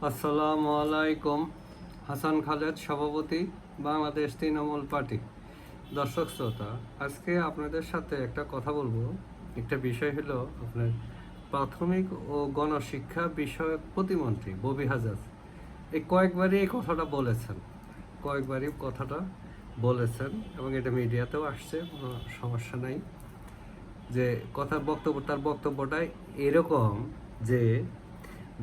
আসসালামু আলাইকুম। হাসান খালেদ, সভাপতি, বাংলাদেশ তৃণমূল পার্টি। দর্শক শ্রোতা, আজকে আপনাদের সাথে একটা কথা বলবো। একটা বিষয় হলো আপনার প্রাথমিক ও গণশিক্ষা বিষয়ক প্রতিমন্ত্রী ববি হাজাজ কয়েকবারই এই কথাটা বলেছেন এবং এটা মিডিয়াতেও আসছে, কোনো সমস্যা নাই। যে তার বক্তব্যটাই এরকম যে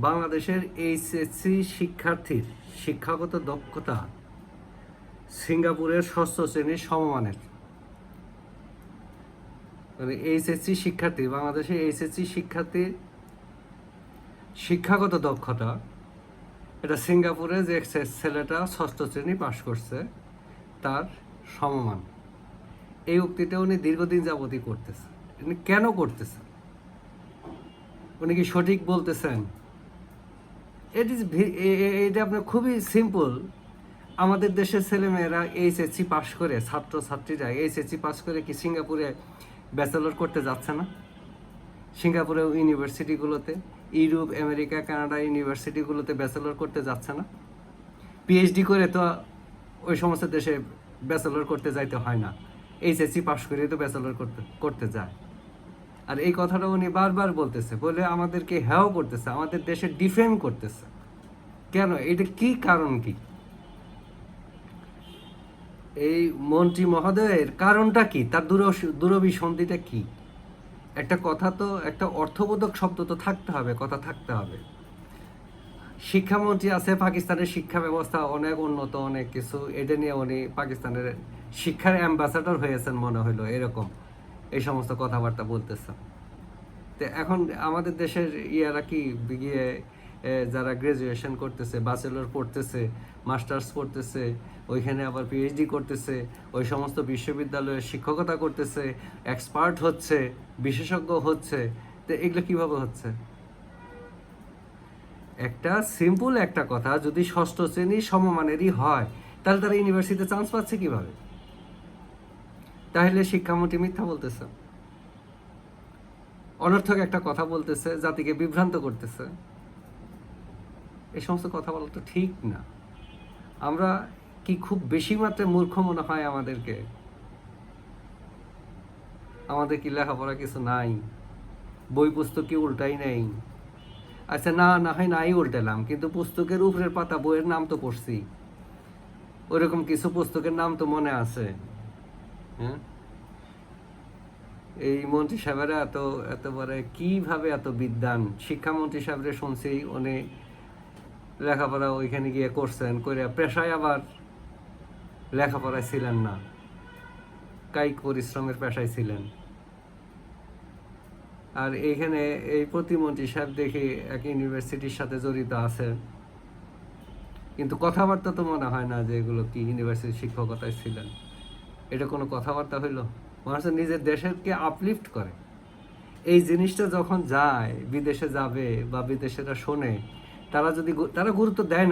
বাংলাদেশের এইচএসসি শিক্ষার্থীর শিক্ষাগত দক্ষতা সিঙ্গাপুরের ষষ্ঠ শ্রেণীর সমমানের। মানে বাংলাদেশের এইচএসসি শিক্ষার্থীর শিক্ষাগত দক্ষতা এটা সিঙ্গাপুরে যে ছেলেটা ষষ্ঠ শ্রেণী পাশ করছে তার সমমান। এই উক্তিটা উনি দীর্ঘদিন যাবতই করতেছে। উনি কেন করতেছেন? উনি কি সঠিক বলতেছেন? এটা আপনার খুবই সিম্পল। আমাদের দেশের ছেলেমেয়েরা এইচএসসি পাস করে, ছাত্রছাত্রীরা এইচএসসি পাস করে কি সিঙ্গাপুরে ব্যাচেলর করতে যাচ্ছে না? সিঙ্গাপুরের ইউনিভার্সিটিগুলোতে, ইউরোপ, আমেরিকা, কানাডা ইউনিভার্সিটিগুলোতে ব্যাচেলর করতে যাচ্ছে না? পিএইচডি করে তো ওই সমস্ত দেশে ব্যাচেলর করতে যাইতে হয় না, এইচএসসি পাস করে তো ব্যাচেলর করতে যায়। আর এই কথাটা উনি বারবার বলতেছে, বলে আমাদেরকে হেয় করতেছে, আমাদের দেশে ডিফেম করতেছে। কেন? এটা কি কারণ? কি এই মন্ত্রী মহোদয়ের কারণটা কি? তার দুরভিসন্ধিটা কি? একটা কথা তো, একটা অর্থবোধক শব্দ তো থাকতে হবে, কথা থাকতে হবে। শিক্ষামন্ত্রী আছে, পাকিস্তানের শিক্ষা ব্যবস্থা অনেক উন্নত, অনেক কিছু, এটা নিয়ে উনি পাকিস্তানের শিক্ষার অ্যাম্বাসাডর হয়েছেন মনে হইলো, এরকম এই সমস্ত কথাবার্তা বলতেছেন। তো এখন আমাদের দেশের ইয়ারা কি গিয়ে যারা গ্রাজুয়েশন করতেছে, ব্যাচেলর পড়তেছে, মাস্টার্স পড়তেছে, ওইখানে আবার পিএইচডি করতেছে, ওই সমস্ত বিশ্ববিদ্যালয়ে শিক্ষকতা করতেছে, এক্সপার্ট হচ্ছে, বিশেষজ্ঞ হচ্ছে, তো এগুলো কিভাবে হচ্ছে? একটা সিম্পল একটা কথা, যদি ষষ্ঠ শ্রেণী সমমানেরই হয় তাহলে তারা ইউনিভার্সিটিতে চান্স পাচ্ছে কিভাবে? তাহলে শিক্ষামন্ত্রী মিথ্যা বলতেছে, অনর্থক একটা কথা বলতেছে, জাতিকে বিভ্রান্ত করতেছে। এই সমস্ত কথা বলা তো ঠিক না। আমরা কি খুব বেশি মাত্রায় মূর্খ মনে হয় আমাদেরকে? আমাদের কি লেখাপড়া কিছু নাই? বই পুস্তক কি উল্টাই নেই? আচ্ছা, না হয় নাই উল্টালাম, কিন্তু পুস্তকের উপরের পাতা বইয়ের নাম তো পড়ছি, ওইরকম কিছু পুস্তকের নাম তো মনে আছে। হ্যাঁ, এই মন্ত্রী সাহেবেরা এতবারে কিভাবে এত বিদ্বান? শিক্ষামন্ত্রী সাহেবরা শুনছি উনি লেখাপড়া ওইখানে গিয়ে করছেন, করে পেশায় আবার লেখাপড়ায় ছিলেন না, কায়িক পরিশ্রমের পেশায় ছিলেন। আর এইখানে এই প্রতিমন্ত্রী সাহেব দেখি এক ইউনিভার্সিটির সাথে জড়িত আছেন, কিন্তু কথাবার্তা তো মনে হয় না যে এগুলো কি ইউনিভার্সিটির শিক্ষকতায় ছিলেন। এটা কোনো কথাবার্তা হইল? মানুষ নিজের দেশেরকে আপলিফট করে। এই জিনিসটা যখন যায়, বিদেশে যাবে বা বিদেশেরা শোনে, তারা গুরুত্ব দেয়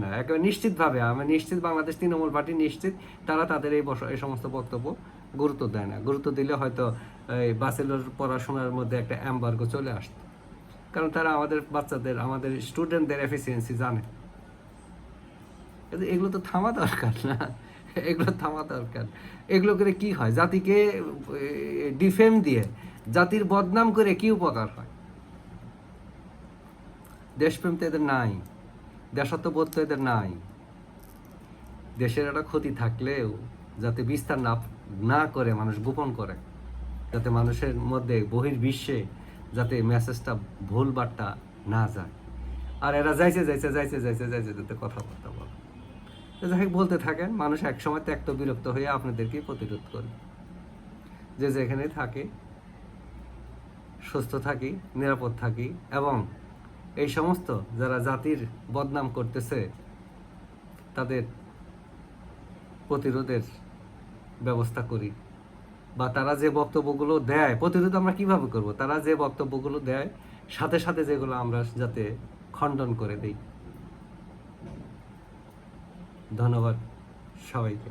না একেবারে নিশ্চিতভাবে। আমি নিশ্চিত, বাংলাদেশ তৃণমূল পার্টি নিশ্চিত তারা তাদের এই সমস্ত বক্তব্য গুরুত্ব দেয় না। গুরুত্ব দিলে হয়তো এই ব্যাচেলর পড়াশোনার মধ্যে একটা এম্বার্গো চলে আসতো, কারণ তারা আমাদের বাচ্চাদের, আমাদের স্টুডেন্টদের এফিসিয়েন্সি জানে। কিন্তু এগুলো তো থামা দরকার না, এগুলো করে কি হয়? জাতিকে ডিফেম দিয়ে, জাতির বদনাম করে কি উপকার হয়? দেশপ্রেম তো এদের নাই, দেশাত্মবোধ তো এদের নাই। দেশের একটা ক্ষতি থাকলেও যাতে বিস্তার না করে, মানুষ গোপন করে, যাতে মানুষের মধ্যে বহির্বিশ্বে যাতে মেসেজটা ভুল বার্তা না যায়। আর এরা যাইতে কথাবার্তা বলে। যাই বলতে থাকেন, মানুষ একসময় ত্যক্ত বিরক্ত হয়ে আপনাদেরকে প্রতিরোধ করবে। যে যেখানে থাকে সুস্থ থাকি, নিরাপদ থাকি, এবং এই সমস্ত যারা জাতির বদনাম করতেছে তাদের প্রতিরোধের ব্যবস্থা করি। বা তারা যে বক্তব্যগুলো দেয়, প্রতিরোধ আমরা কিভাবে করব? তারা যে বক্তব্যগুলো দেয় সাথে সাথে যেগুলো আমরা যাতে খণ্ডন করে দেই। ধন্যবাদ সবাইকে।